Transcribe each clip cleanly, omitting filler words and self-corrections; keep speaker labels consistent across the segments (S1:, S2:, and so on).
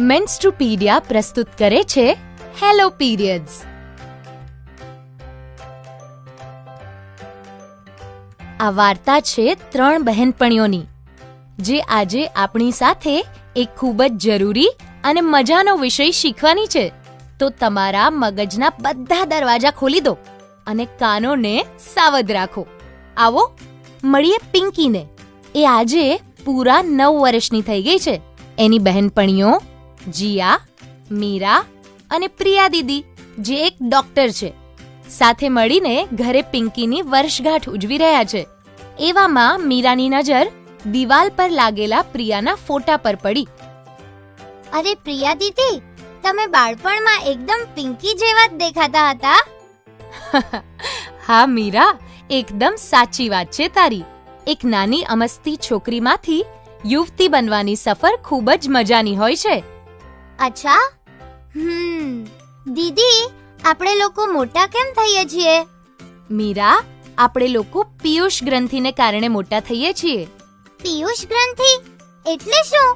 S1: મેન્સ્ટ્રુપીડિયા પ્રસ્તુત કરે છે હેલો પીરિયડ્સ. આ વાર્તા છે 3 બહેનપણીઓની, જે આજે આપણી સાથે એક ખૂબ જ જરૂરી અને મજાનો વિષય શીખવાની છે. તો તમારા મગજના બધા દરવાજા ખોલી દો અને કાનોને સાવધ રાખો. આવો મળીએ પિંકીને. એ આજે પૂરા 9 વર્ષની થઈ ગઈ છે. એની બહેનપણીઓ જીયા, મીરા અને પ્રિયા દીદી, જે એક ડોક્ટર છે, સાથે મળીને ઘરે પિંકીની વર્ષગાંઠ ઉજવી રહ્યા છે. એવામાં મીરાની નજર દિવાલ પર લાગેલા પ્રિયાના ફોટા પર પડી.
S2: અરે પ્રિયા દીદી, તમે બાળપણમાં એકદમ પિંકી જેવા જ દેખાતા હતા.
S1: હા મીરા, એકદમ સાચી વાત છે તારી. એક નાની અમસ્તી છોકરીમાંથી યુવતી બનવાની સફર ખૂબ જ મજાની હોય છે.
S2: અચ્છા, દીદી, આપણે લોકો મોટા કેમ થઈએ છીએ?
S1: મીરા, આપણે લોકો પિયુષ ગ્રંથિને કારણે મોટા થઈએ છીએ.
S2: પિયુષ ગ્રંથિ એટલે શું?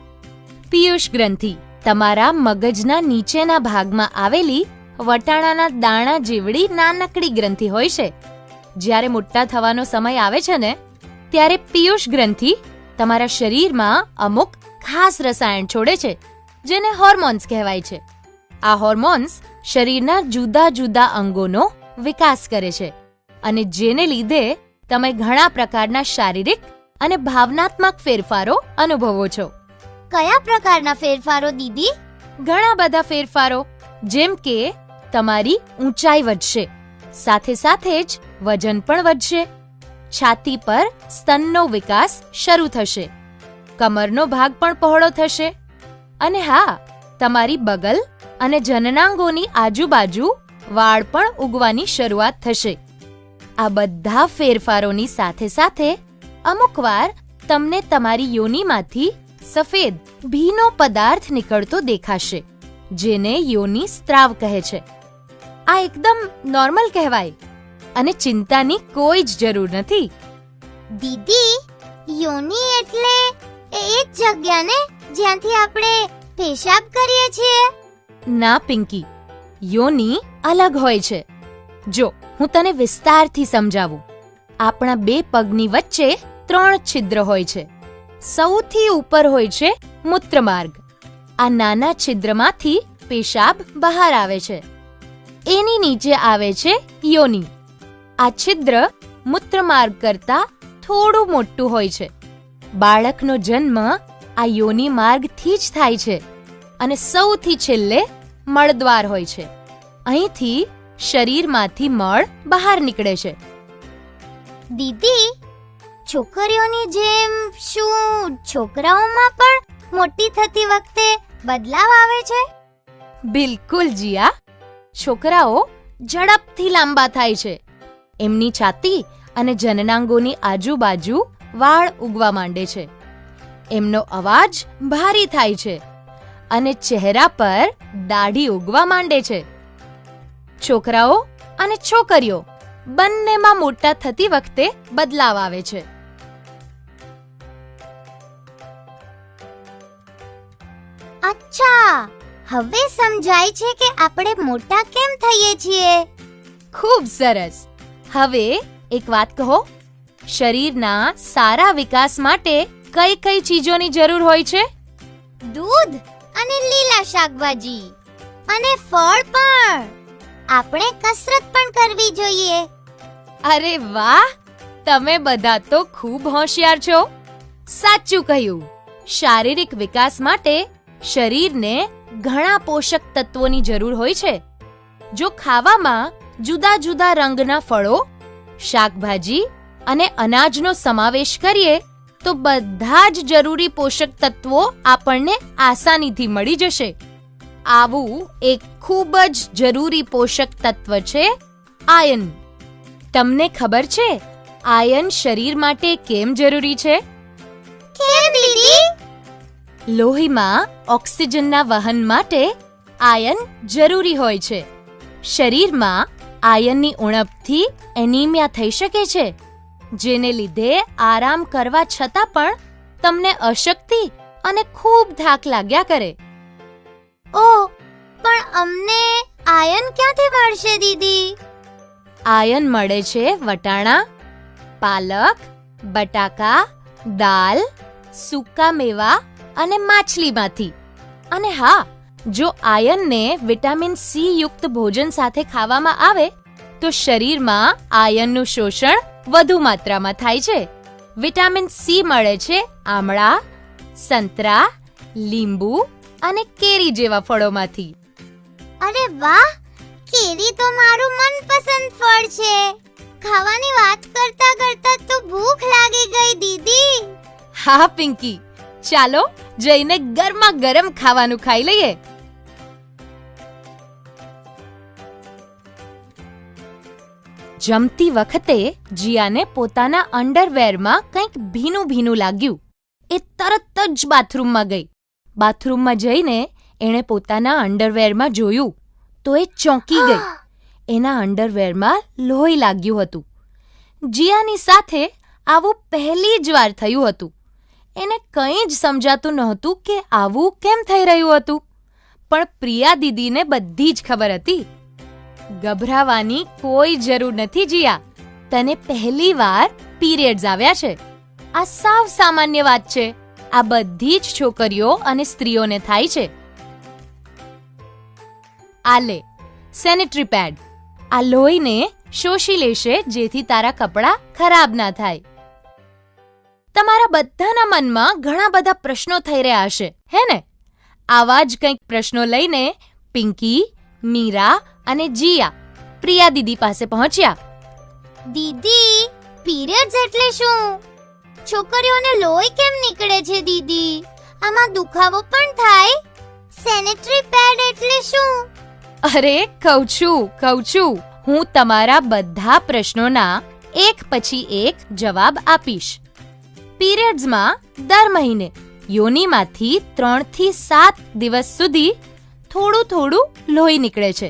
S1: પિયુષ ગ્રંથિ તમારા મગજના નીચેના ભાગમાં આવેલી વટાણાના દાણા જેવડી નાનકડી ગ્રંથિ હોય છે. જ્યારે મોટા થવાનો સમય આવે છે ને, ત્યારે પિયુષ ગ્રંથિ તમારા શરીરમાં અમુક ખાસ રસાયણ છોડે છે, જેને હોર્મોન્સ કહેવાય છે. આ હોર્મોન્સ શરીરના જુદા જુદા અંગોનો વિકાસ કરે છે, અને જેને લીધે તમે ઘણા પ્રકારના શારીરિક અને ભાવનાત્મક ફેરફારો અનુભવો છો.
S2: કયા પ્રકારના ફેરફારો દીદી?
S1: ઘણા બધા ફેરફારો, જેમ કે તમારી ઊંચાઈ વધશે, સાથે સાથે જ વજન પણ વધશે. છાતી પર સ્તનનો વિકાસ શરૂ થશે, કમરનો ભાગ પણ પહોળો થશે, અને હા, તમારી બગલ અને જનનાંગોની આજુબાજુ વાળ પણ ઉગવાની શરૂઆત થશે. આ બધા ફેરફારોની સાથે સાથે અમુકવાર તમને તમારી યોનિમાંથી સફેદ ભીનો પદાર્થ નીકળતો દેખાશે, જેને યોનિ સ્ત્રાવ કહે છે. આ એકદમ નોર્મલ કહેવાય અને ચિંતાની કોઈ જ જરૂર નથી.
S2: દીદી, યોનિ એટલે એ જ જગ્યા ને જ્યાંથી આપણે પેશાબ કરીએ છીએ?
S1: ના પિંકી, યોનિ અલગ હોય છે. જો હું તને વિસ્તારથી સમજાવું. આપણા 2 પગની વચ્ચે 3 છિદ્ર હોય છે. સૌથી ઉપર હોય છે મૂત્રમાર્ગ. આ નાના છિદ્રમાંથી પેશાબ બહાર આવે છે. એની નીચે આવે છે યોનિ. આ છિદ્ર મૂત્રમાર્ગ કરતા થોડું મોટું હોય છે. બાળકનો જન્મ આ યોનિ માર્ગથી જ થાય છે, અને સૌથી છેલ્લે મળદ્વાર હોય છે. અહીંથી શરીરમાંથી મળ બહાર નીકળે છે.
S2: દીદી, છોકરીઓની જેમ શું છોકરાઓમાં પણ મોટી થતી વખતે બદલાવ આવે છે?
S1: બિલકુલ જીયા. છોકરાઓ ઝડપથી લાંબા થાય છે. એમની છાતી અને જનનાંગોની આજુબાજુ વાળ ઉગવા માંડે છે. એમનો અવાજ ભારી થાય છે, અને ચહેરા પર દાઢી ઉગવા માંડે છે. છોકરાઓ અને છોકરીઓ બંનેમાં મોટા થતી વખતે બદલાવ આવે છે.
S2: અચ્છા, હવે સમજાય છે કે આપણે મોટા કેમ થઈએ છીએ.
S1: ખૂબ સરસ. હવે એક વાત કહો, શરીરના સારા વિકાસ માટે કઈ કઈ ચીજોની જરૂર હોય છે?
S2: દૂધ અને લીલા શાકભાજી અને ફળ પણ. આપણે કસરત પણ કરવી જોઈએ.
S1: અરે વાહ, તમે બધા તો ખૂબ હોશિયાર છો. સાચું કહ્યું. શારીરિક વિકાસ માટે શરીરને ઘણા પોષક તત્વોની જરૂર હોય છે. જો ખાવામાં જુદા જુદા રંગના ફળો, શાકભાજી અને અનાજનો સમાવેશ કરીએ, તો બધા જ જરૂરી પોષક તત્વો આપણને આસાનીથી મળી જશે. આવું એક ખૂબ જ જરૂરી પોષક તત્વ છે આયર્ન. તમને ખબર છે આયર્ન શરીર માટે કેમ જરૂરી છે?
S2: કેમ દીદી?
S1: લોહીમાં ઓક્સિજનના વહન માટે આયર્ન જરૂરી હોય છે. શરીરમાં આયર્નની ઉણપથી એનિમિયા થઈ શકે છે, જેને લીધે આરામ કરવા છતાં પણ તમને અશક્તિ અને ખૂબ થાક લાગ્યા કરે.
S2: ઓહ, પણ અમને આયન ક્યાંથી મળશે દીદી?
S1: આયન મળે છે વટાણા, પાલક, બટાકા, દાલ, સૂકા મેવા અને માછલીમાંથી. અને હા, જો આયનને વિટામિન સી યુક્ત ભોજન સાથે ખાવામાં આવે તો શરીરમાં આયનનું શોષણ વધુ માત્રામાં થાય છે. વિટામિન સી મળે છે આમળા, સંતરા, લીંબુ અને કેરી જેવા ફળોમાંથી.
S2: અરે વાહ, કેરી તો મારું મનપસંદ ફળ છે. ખાવાની વાત કરતા કરતા તો ભૂખ લાગી ગઈ દીદી.
S1: હા પિંકી, ચાલો જઈને ગરમા ગરમ ખાવાનું ખાઈ લઈએ. જમતી વખતે જીયાને પોતાના અંડરવેરમાં કંઈક ભીનું ભીનું લાગ્યું. એ તરત જ બાથરૂમમાં ગઈ. બાથરૂમમાં જઈને એણે પોતાના અંડરવેરમાં જોયું તો એ ચોંકી ગઈ. એના અંડરવેરમાં લોહી લાગ્યું હતું. જીયાની સાથે આવું પહેલી જ વાર થયું હતું. એને કંઈ જ સમજાતું નહોતું કે આવું કેમ થઈ રહ્યું હતું. પણ પ્રિયા દીદીને બધી જ ખબર હતી. ગભરાવાની કોઈ જરૂર નથી જીયા. તને પહેલી વાર પીરિયડ્સ આવ્યા છે. આ સાવ સામાન્ય વાત છે. આ બધી જ છોકરીઓ અને સ્ત્રીઓને થાય છે. આ લે સેનેટરી પેડ. આ લોહીને શોષી લેશે જેથી તારા કપડાં ખરાબ ના થાય. તમારા બધાના મનમાં ઘણા બધા પ્રશ્નો થઈ રહ્યા હશે, હે ને? આવા જ કંઈક પ્રશ્નો લઈને પિંકી, મીરા અને જીયા પ્રિયા દીદી પાસે પહોંચ્યા.
S2: દીદી, પીરિયડ્સ એટલે શું? છોકરીઓને લોહી કેમ નીકળે છે દીદી? આમાં દુખાવો પણ થાય? સેનેટરી પેડ એટલે શું?
S1: અરે કહું છું. હું તમારા બધા પ્રશ્નોના એક પછી એક જવાબ આપીશ. પીરિયડ્સમાં દર મહિને યોનિમાંથી 3 થી 7 દિવસ સુધી થોડું થોડું લોહી નીકળે છે.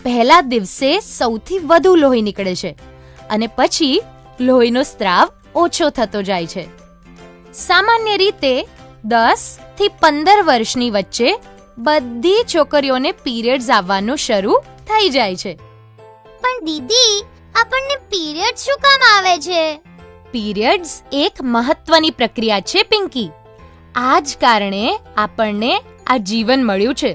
S1: પહેલા દિવસે સૌથી વધુ લોહી નીકળે છે અને પછી લોહીનો સ્ત્રાવ ઓછો થતો જાય છે. સામાન્ય રીતે 10 થી 15 વર્ષની વચ્ચે બધી છોકરીઓને પીરિયડ્સ આવવાનું શરૂ થઈ જાય છે.
S2: પણ દીદી, આપણને પીરિયડ શું કામ આવે છે?
S1: પીરિયડ્સ એક મહત્વની પ્રક્રિયા છે પિંકી. આ જ કારણે આપણને આ જીવન મળ્યું છે.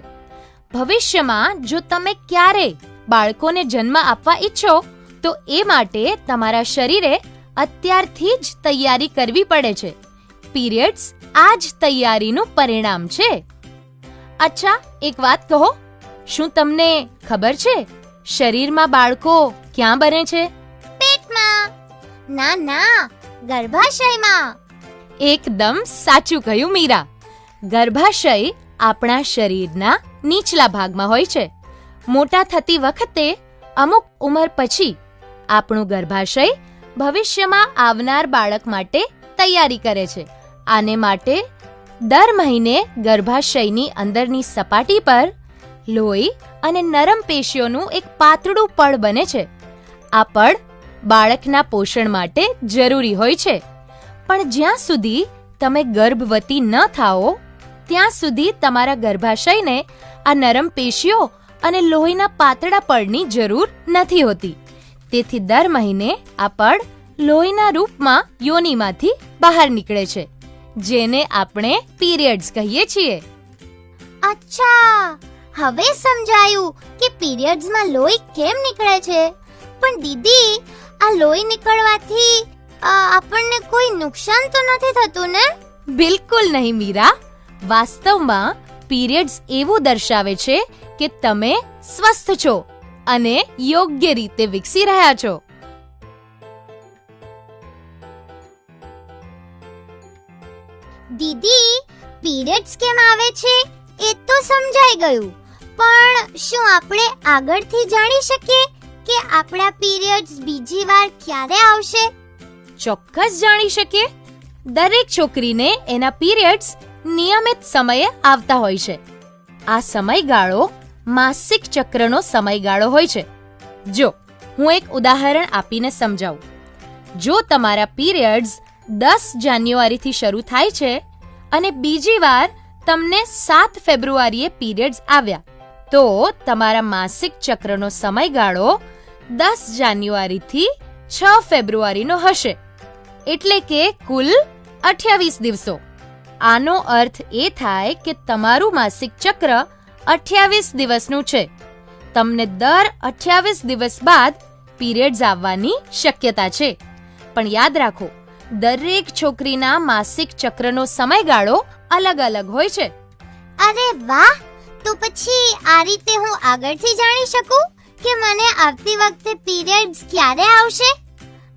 S1: ભવિષ્યમાં જો તમે ક્યારેય બાળકોને જન્મ આપવા ઈચ્છો તો એ માટે તમારા શરીરે અત્યારથી જ તૈયારી કરવી પડે છે. પીરિયડ્સ આ જ તૈયારીનું પરિણામ છે. અચ્છા, એક વાત કહો, શું તમને ખબર છે શરીરમાં બાળકો ક્યાં બને છે?
S2: પેટમાં. ના, ગર્ભાશયમાં.
S1: એકદમ સાચું કહ્યું મીરા. ગર્ભાશય આપણા શરીરના નીચલા ભાગમાં હોય છે. મોટા થતી વખતે અમુક ઉંમર પછી આપણું ગર્ભાશય ભવિષ્યમાં આવનાર બાળક માટે તૈયારી કરે છે. આને માટે દર મહિને ગર્ભાશયની અંદરની સપાટી પર લોહી અને નરમ પેશીઓનું એક પાતળું પડ બને છે. આ પડ બાળકના પોષણ માટે જરૂરી હોય છે. પણ જ્યાં સુધી તમે ગર્ભવતી ન થાઓ ત્યાં સુધી તમારા ગર્ભાશયને આ નરમ પેશીઓ અને લોહીના પાતળા પડની જરૂર નથી હોતી. તેથી દર મહિને આ પડ લોહીના રૂપમાં યોનિમાંથી બહાર નીકળે છે, જેને આપણે પીરિયડ્સ કહીએ છીએ.
S2: અચ્છા, હવે સમજાયું કે પીરિયડ્સમાં લોહી કેમ નીકળે છે. પણ દીદી, આ લોહી નીકળવાથી આપણને કોઈ નુકસાન તો નથી થતું ને?
S1: બિલકુલ નહીં મીરા. વાસ્તવમાં પીરિયડ્સ એવું દર્શાવે છે કે તમે સ્વસ્થ છો અને યોગ્ય રીતે વિકસી રહ્યા છો.
S2: દીદી, પીરિયડ્સ કેમ આવે છે એ તો સમજાઈ ગયું. પણ શું આપણે આગળથી જાણી શકીએ કે આપણા પીરિયડ્સ બીજી વાર ક્યારે આવશે?
S1: ચોક્કસ જાણી શકીએ. દરેક છોકરીને એના પીરિયડ્સ નિયમિત સમયે આવતા હોય છે. આ સમયગાળો માસિક ચક્રનો સમયગાળો હોય છે. જો હું એક ઉદાહરણ આપીને સમજાવું. જો તમારા પીરિયડ્સ 10 જાન્યુઆરીથી શરૂ થાય છે અને બીજી વાર તમને 7 ફેબ્રુઆરીએ પીરિયડ્સ આવ્યા તો તમારા માસિક ચક્રનો સમયગાળો 10 જાન્યુઆરીથી 6 ફેબ્રુઆરીનો હશે, એટલે કે કુલ 28 દિવસો. આનો અર્થ એ થાય કે તમારું માસિક ચક્ર 28 દિવસનું છે. તમને દર 28 દિવસ બાદ પીરિયડ્સ આવવાની શક્યતા છે. પણ યાદ રાખો, દરેક છોકરીના માસિક ચક્રનો સમયગાળો અલગ અલગ હોય છે.
S2: અરે વાહ! તો પછી આ રીતે હું આગળથી જાણી શકું કે મને આવતી વખતે પીરિયડ્સ ક્યારે આવશે?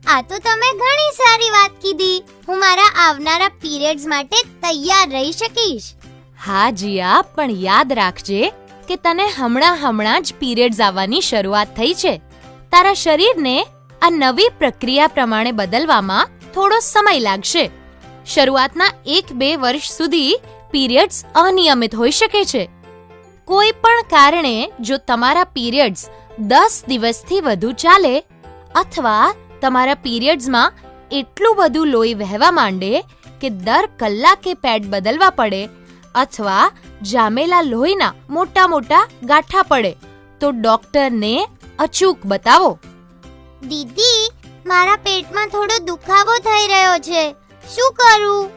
S2: આ તો તમે ઘણી સારી વાત કીધી. હું મારા આવનારા પીરિયડ્સ માટે તૈયાર રહી શકીશ.
S1: હા જીયા, પણ યાદ રાખજે કે તને હમણાં જ પીરિયડ્સ આવવાની શરૂઆત થઈ છે. તારા શરીરને આ નવી પ્રક્રિયા પ્રમાણે બદલવામાં થોડો સમય લાગશે. શરૂઆતના 1-2 વર્ષ સુધી પીરિયડ્સ અનિયમિત હોઈ શકે છે. કોઈ પણ કારણે જો તમારા પીરિયડ્સ 10 દિવસથી વધુ ચાલે અથવા તમારા પીરિયડ્સમાં એટલું બધું લોહી વહેવા માંડે કે દર કલાકે પેડ બદલવા પડે અથવા જામેલા લોહીના મોટા મોટા ગાંઠા પડે તો ડોક્ટરને અચૂક બતાવો.
S2: દીદી, મારા પેટમાં થોડો દુખાવો થઈ રહ્યો છે, શું કરું?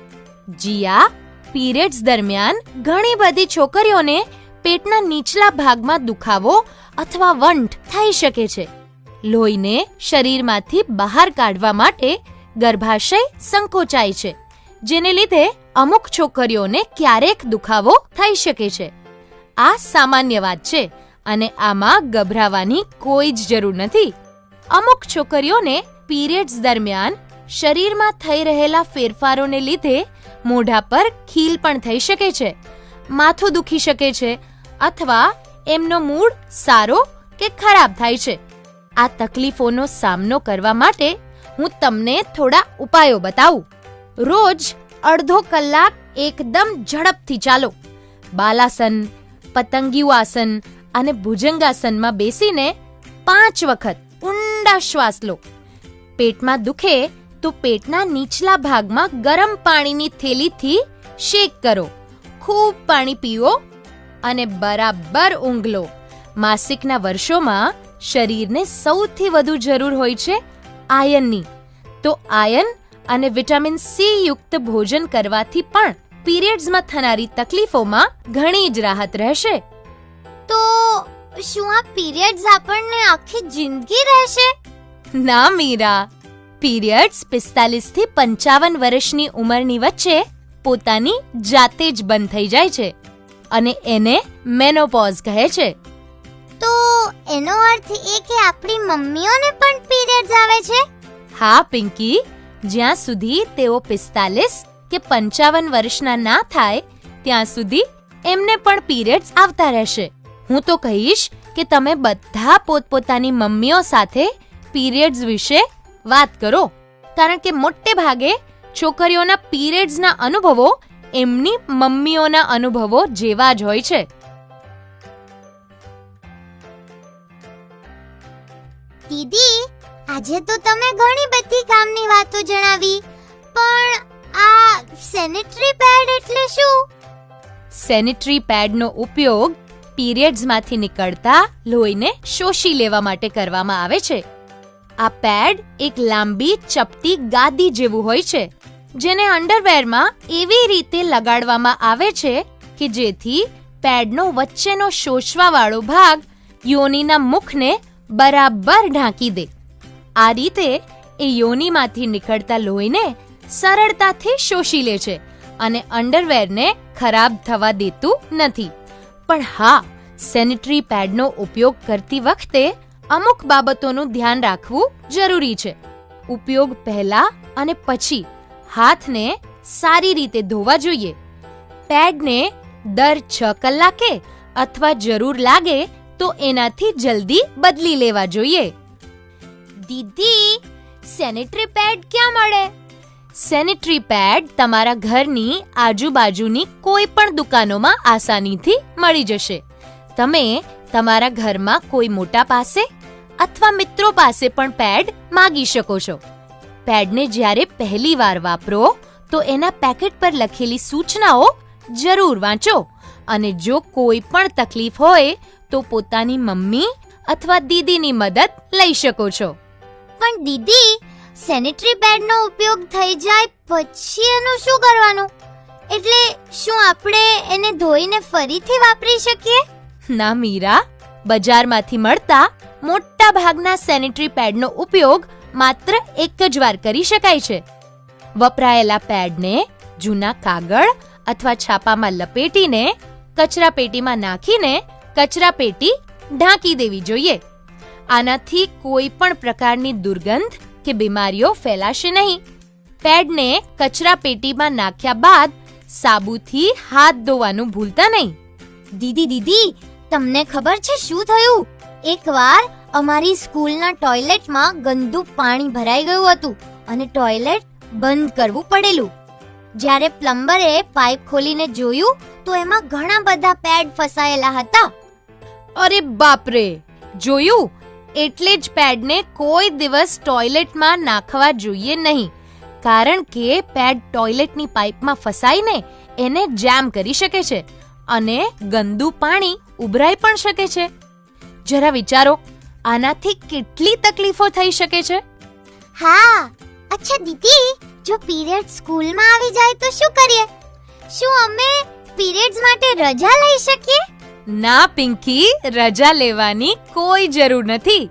S1: જીયા, પીરિયડ્સ દરમિયાન ઘણી બધી છોકરીઓને પેટના નીચલા ભાગમાં દુખાવો અથવા વંઠ થઈ શકે છે. લોહીને શરીરમાંથી બહાર કાઢવા માટે ગર્ભાશય સંકોચાય છે, જેને લીધે અમુક છોકરીઓને ક્યારેક દુખાવો થઈ શકે છે. આ સામાન્ય વાત છે અને આમાં ગભરાવાની કોઈ જ જરૂર નથી. અમુક છોકરીઓને પીરિયડ્સ દરમિયાન શરીરમાં થઈ રહેલા ફેરફારોને લીધે મોઢા પર ખીલ પણ થઈ શકે છે, માથું દુખી શકે છે અથવા એમનો મૂડ સારો કે ખરાબ થાય છે. આ તકલીફોનો સામનો કરવા માટે હું તમને થોડા ઉપાયો બતાવું. રોજ અડધો કલાક એકદમ ઝડપથી ચાલો. બાલાસન, પતંગિયું આસન અને ભુજંગાસનમાં બેસીને 5 વખત ઊંડા શ્વાસ લો. પેટમાં દુખે તો પેટના નીચલા ભાગમાં ગરમ પાણીની થેલીથી શેક કરો. ખૂબ પાણી પીઓ અને બરાબર ઊંઘ લો. માસિકના વર્ષોમાં શરીરને સૌથી વધુ જરૂર હોય છે આયનની. તો આયન અને વિટામિન સી યુક્ત ભોજન કરવાથી પણ પીરિયડ્સમાં થનારી તકલીફોમાં ઘણી જ રાહત રહેશે.
S2: તો શું આ પીરિયડ્સ આપણને આખી જિંદગી રહેશે?
S1: ના મીરા, પીરિયડ્સ 45 થી 55 વર્ષની ઉંમરની વચ્ચે પોતાની જાતે જ બંધ થઈ જાય છે અને એને મેનોપોઝ કહે છે.
S2: તો એનો અર્થ એ કે આપણી મમ્મીઓને પણ પીરિયડ્સ આવે છે?
S1: હા પિંકી, જ્યાં સુધી તેઓ 45 કે 55 વર્ષના ના થાય ત્યાં સુધી એમને પણ પીરિયડ્સ આવતા રહેશે. હું તો કહીશ કે તમે બધા પોતપોતાની મમ્મીઓ સાથે પીરિયડ્સ વિશે વાત કરો, કારણ કે મોટે ભાગે છોકરીઓના પીરિયડ્સના અનુભવો એમની મમ્મીઓના અનુભવો જેવા જ હોય છે.
S2: દીદી, આજે તો તમે ઘણી બધી કામની વાતો જણાવી, પણ આ સેનિટરી પેડ એટલે શું?
S1: સેનિટરી પેડનો ઉપયોગ પીરિયડ્સમાંથી નીકળતા લોહીને શોષી લેવા માટે કરવામાં આવે છે. આ પેડ એક લાંબી ચપટી ગાદી જેવું હોય છે, જેને અંડરવેરમાં એવી રીતે લગાડવામાં આવે છે કે જેથી પેડનો વચ્ચેનો શોષવાવાળો ભાગ યોનિના મુખને બરાબર ઢાંકી દે. આ રીતે એ યોનિમાંથી નીકળતા લોહીને સરળતાથી શોષી લે છે અને અંડરવેરને ખરાબ થવા દેતું નથી. પણ હા, સેનિટરી પેડનો ઉપયોગ કરતી વખતે અમુક બાબતોનું ધ્યાન રાખવું જરૂરી છે. ઉપયોગ પહેલા અને પછી હાથને સારી રીતે ધોવા જોઈએ. પેડને દર 6 કલાકે અથવા જરૂર લાગે તો એનાથી જલ્દી બદલી લેવા જોઈએ.
S2: દીદી, સેનિટરી પેડ ક્યાં મળે?
S1: સેનિટરી પેડ તમારા ઘરની આજુબાજુની કોઈ પણ દુકાનોમાં આસાનીથી મળી જશે. તમે તમારા ઘરમાં કોઈ મોટા પાસે અથવા મિત્રો પાસે પણ પેડ માંગી શકો છો. પેડને જ્યારે પહેલી વાર વાપરો તો એના પેકેટ પર લખેલી સૂચનાઓ જરૂર વાંચો અને જો કોઈ પણ તકલીફ હોય તો પોતાની મમ્મી અથવા દીદીની મદદ લઈ શકો છો.
S2: પણ દીદી, સેનેટરી પેડનો ઉપયોગ થઈ જાય પછી એનું શું કરવાનું? એટલે શું આપણે એને ધોઈને ફરીથી વાપરી શકીએ?
S1: ના મીરા, બજારમાંથી મળતા મોટા ભાગના સેનેટરી પેડનો ઉપયોગ માત્ર એક જ વાર કરી શકાય છે. વપરાયેલા પેડને જૂના કાગળ અથવા છાપામાં લપેટીને કચરાપેટીમાં નાખીને કચરાપેટી ઢાંકી દેવી જોઈએ. આનાથી કોઈ પણ પ્રકારની દુર્ગંધ કે બીમારીઓ ફેલાશે નહીં. પેડને કચરાપેટીમાં નાખ્યા બાદ સાબુથી હાથ ધોવાનું ભૂલતા નહીં.
S2: દીદી, તમને ખબર છે શું થયું? એકવાર અમારી સ્કૂલના ટોયલેટમાં ગંદુ પાણી ભરાઈ ગયું હતું અને ટોયલેટ બંધ કરવું પડેલું. જ્યારે પ્લમ્બરે પાઇપ ખોલીને જોયું તો એમાં ઘણા બધા પેડ ફસાયેલા હતા.
S1: અરે બાપરે! જોયું? એટલે જ પેડને કોઈ દિવસ ટોયલેટમાં નાખવા જોઈએ નહીં, કારણ કે પેડ ટોયલેટની પાઇપમાં ફસાઈને એને જામ કરી શકે છે અને ગંદુ પાણી ઉભરાઈ પણ શકે છે. જરા વિચારો, આનાથી કેટલી તકલીફો થઈ શકે છે.
S2: હા, અચ્છા દીદી, જો પીરિયડ સ્કૂલમાં આવી જાય તો શું કરીએ? શું અમે પીરિયડ્સ માટે રજા લઈ શકીએ?
S1: ના પિંકી, રજા લેવાની કોઈ જરૂર નથી.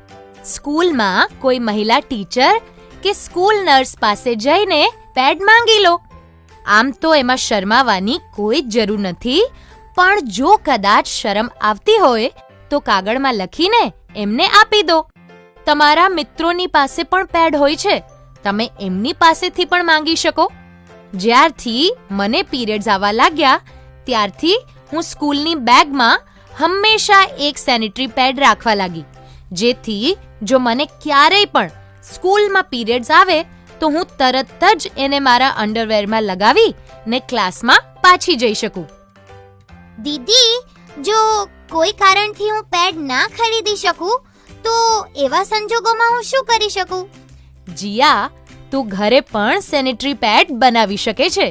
S1: સ્કૂલમાં કોઈ મહિલા ટીચર કે સ્કૂલ નર્સ પાસે જઈને પેડ માંગી લો. આમ તો એમાં શરમાવાની કોઈ જરૂર નથી, પણ જો કદાચ શરમ આવતી હોય તો કાગળમાં લખીને એમને આપી દો. તમારા મિત્રોની પાસે પણ પેડ હોય છે, તમે એમની પાસેથી પણ માંગી શકો. જ્યારથી મને પીરિયડ્સ આવવા લાગ્યા ત્યારથી હું સ્કૂલની બેગમાં હંમેશા એક સેનેટરી પેડ રાખવા લાગી, જેથી જો મને ક્યારેય પણ સ્કૂલમાં પીરિયડ્સ આવે તો હું તરત જ એને મારા અંડરવેરમાં લગાવી ને ક્લાસમાં પાછી જઈ શકું.
S2: દીદી, જો કોઈ કારણથી હું પેડ ના ખરીદી શકું તો એવા સંજોગોમાં હું શું કરી શકું?
S1: જીયા, તું ઘરે પણ સેનેટરી પેડ બનાવી શકે છે.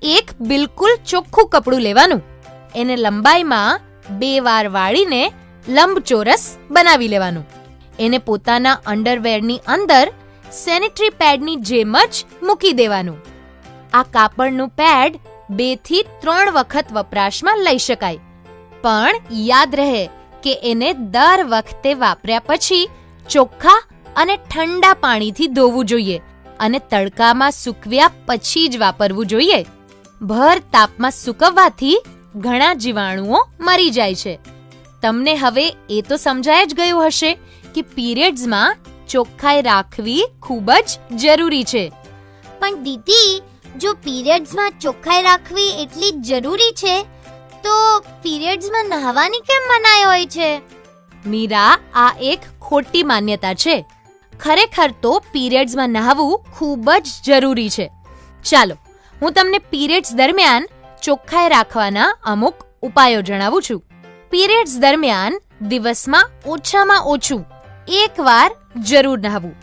S1: એક બિલકુલ ચોખ્ખું કપડું લેવાનું, એને લંબાઈમાં 2 વાર વાળીને લંબચોરસ બનાવી લેવાનું. એને પોતાના અંડરવેરની અંદર સેનેટરી પેડની જેમ જ મૂકી દેવાનું. આ કાપડનું પેડ 2 થી 3 વખત વપરાશમાં લઈ શકાય, પણ યાદ રહે કે એને દર વખતે વાપર્યા પછી ચોખ્ખા અને ઠંડા પાણીથી ધોવું જોઈએ અને તડકામાં સૂકવ્યા પછી જ વાપરવું જોઈએ. ભર તાપમાં સૂકવવાથી ઘણા જીવાણુઓ મરી જાય છે. તમને હવે એ તો સમજાય જ ગયું હશે કે પીરિયડ્સમાં ચોખ્ખાઈ રાખવી ખૂબ જ જરૂરી છે.
S2: પણ દીદી, જો પીરિયડ્સમાં ચોખ્ખાઈ રાખવી એટલી જ જરૂરી છે તો પીરિયડ્સમાં નહાવાની કેમ મનાઈ હોય છે?
S1: મીરા, આ એક ખોટી માન્યતા છે. ખરેખર તો પીરિયડ્સમાં નહાવું ખૂબ જ જરૂરી છે. ચાલો, હું તમને પીરિયડ્સ દરમિયાન ચોખ્ખાઈ રાખવાના અમુક ઉપાયો જણાવું છું. પીરિયડ્સ દરમિયાન દિવસમાં ઓછામાં ઓછું 1 વાર જરૂર નહાવું.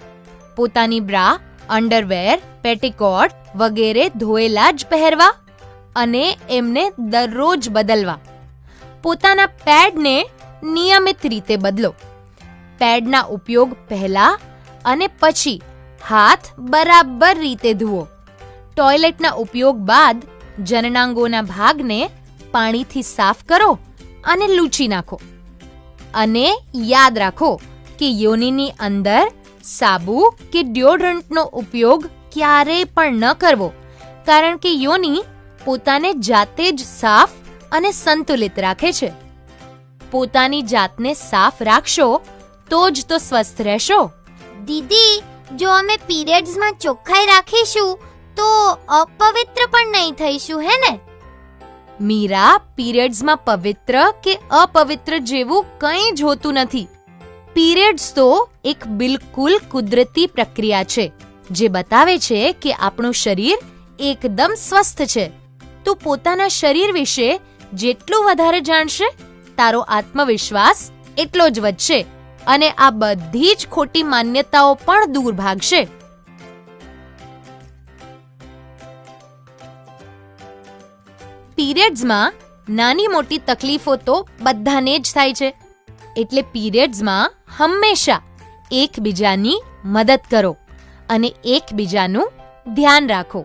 S1: પોતાની બ્રા, અંડરવેર, પેટીકોટ વગેરે ધોયેલા જ પહેરવા અને એમને દરરોજ બદલવા. પોતાના પેડને નિયમિત રીતે બદલો. પેડના ઉપયોગ પહેલા અને પછી હાથ બરાબર રીતે ધુઓ. ટોયલેટના ઉપયોગ બાદ જનનાંગોના ભાગને પાણીથી સાફ કરો અને લૂછી નાખો. અને યાદ રાખો કે યોનિની અંદર સાબુ કે ડિયોડરન્ટનો ઉપયોગ ક્યારેય પણ ન કરવો, કારણ કે યોની પોતાને જાતે જ સાફ અને સંતુલિત રાખે છે. પોતાની જાતને સાફ રાખશો તો જ તો સ્વસ્થ રહેશો.
S2: દીદી, જો અમે પીરિયડ્સમાં ચોખ્ખાઈ રાખીશું તો અપવિત્ર પણ નહીં થઈશું, હે ને?
S1: મીરા, પીરિયડ્સમાં પવિત્ર કે અપવિત્ર જેવું કંઈ જ હોતું નથી. પીરિયડ્સ તો એક બિલકુલ કુદરતી પ્રક્રિયા છે જે બતાવે છે કે આપણું શરીર એકદમ સ્વસ્થ છે. તું પોતાના શરીર વિશે જેટલું વધારે જાણશે, તારો આત્મવિશ્વાસ એટલો જ વધશે અને આ બધી જ ખોટી માન્યતાઓ પણ દૂર ભાગશે. પીરિયડ્સમાં નાની મોટી તકલીફો તો બધાને જ થાય છે, એટલે પીરિયડ્સમાં હંમેશા એકબીજાની મદદ કરો અને એકબીજાનું ધ્યાન રાખો.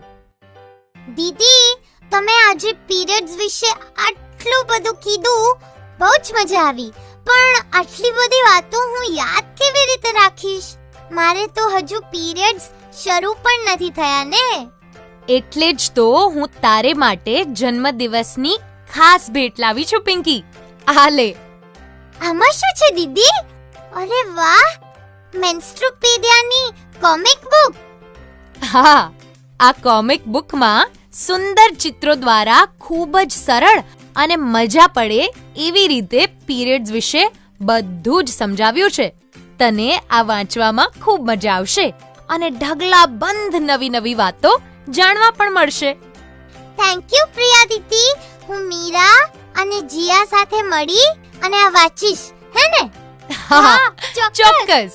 S2: દીદી, તમે આજે પીરિયડ્સ વિશે આટલું બધું કીધું, બહુ જ મજા આવી. પણ આટલી બધી વાતો હું યાદ કેવી રીતે રાખીશ? મારે તો હજુ પીરિયડ્સ શરૂ પણ નથી થયા ને.
S1: એટલે જ તો હું તારે માટે જન્મદિવસની ખાસ ભેટ લાવી છું પિંકી. આ લે.
S2: આમાં શું છે દીદી? અરે વાહ, મેન્સ્ટ્રુપીડિયાની કોમિક બુક.
S1: હા, આ કોમિક બુકમાં સુંદર ચિત્રો દ્વારા ખૂબ જ સરળ અને મજા પડે એવી રીતે પીરિયડ્સ વિશે બધું જ સમજાવ્યું છે. તને આ વાંચવામાં ખૂબ મજા આવશે અને ઢગલાબંધ નવી નવી વાતો જાણવા પણ મળશે.
S2: થેન્ક યુ પ્રિયા દીદી. હું મીરા અને જીયા સાથે મળી અને આ વાંચીશ, હે ને?
S1: હા, ચોક્કસ.